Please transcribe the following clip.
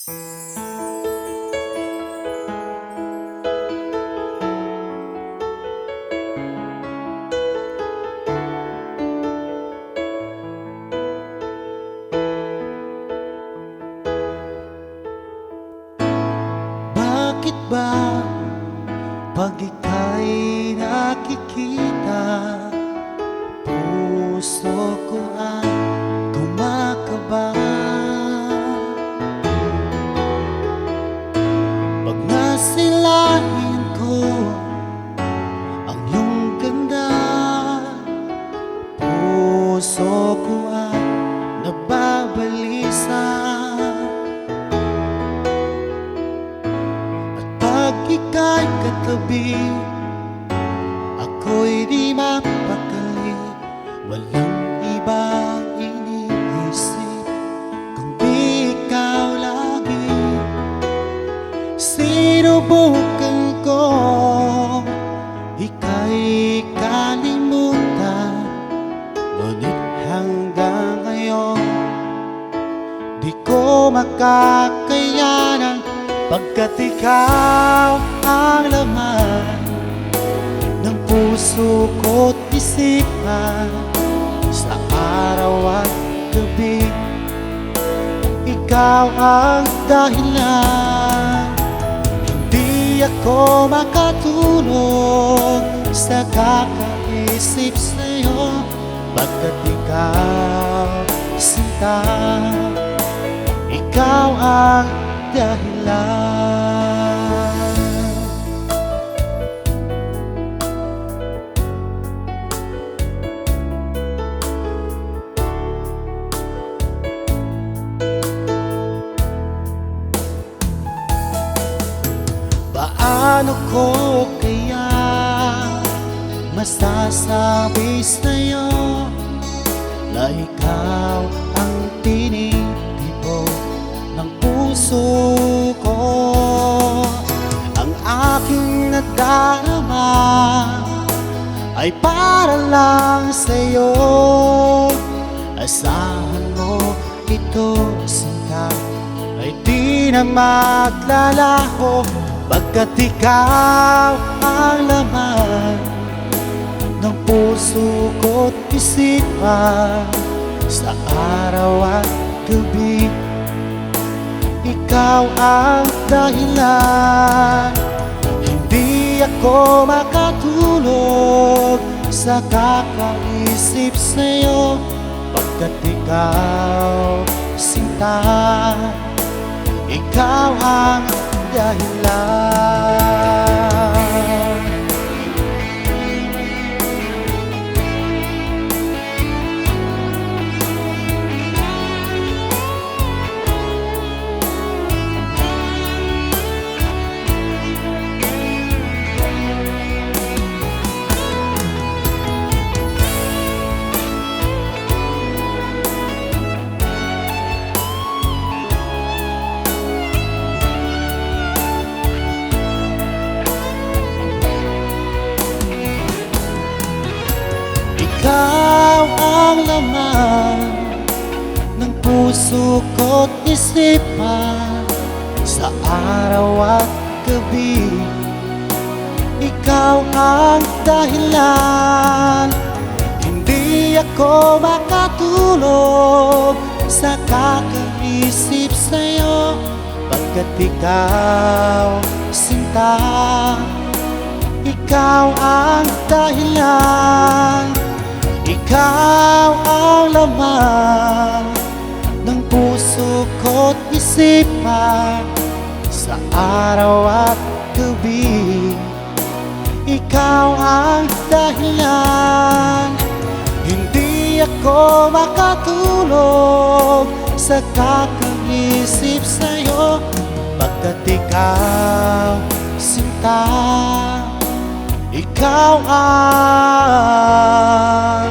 Bakit ba pag ika'y nakikita, puso ko ay kumakaba? Pag nasilahin ko ang iyong ganda, puso ko ay nababalisa. Pag ika'y katabi, ako'y di mapakali. Walang ibang iniisip kundi ikaw lagi. Sinubukan ko ika'y kalimutan, ngunit hanggang ngayon di ko makakayanan. Pagkat ikaw ang laman ng puso ko't isipan, sa araw at gabi, ikaw ang dahilan. Hindi ako makatulog sa kakaisip sa'yo, pagkat ikaw, sinta, ikaw ang dahilan. Paano ko kaya masasabi sa'yo na ikaw ang tinitibok ng puso ko? Ang aking nadarama ay para lang sa'yo. Asahan mo ito, sinta, ay di na maglalaho, pagkat ikaw ang laman ng puso ko't isipan, sa araw at gabi, ikaw ang dahilan. Hindi ako makatulog sa kakaisip sa'yo, pagkat ikaw, sinta, ikaw ang dahilan. Ikaw ang laman ng puso ko't isipan, sa araw at gabi, ikaw ang dahilan. Hindi ako makatulog sa kakaisip sa'yo, pagkat ikaw, sinta, ikaw ang dahilan. Ikaw ang laman ng puso ko't isipan, sa araw at gabi, ikaw ang dahilan. Hindi ako makatulog sa kakaisip sa'yo, pagkat ikaw, sinta, ikaw ang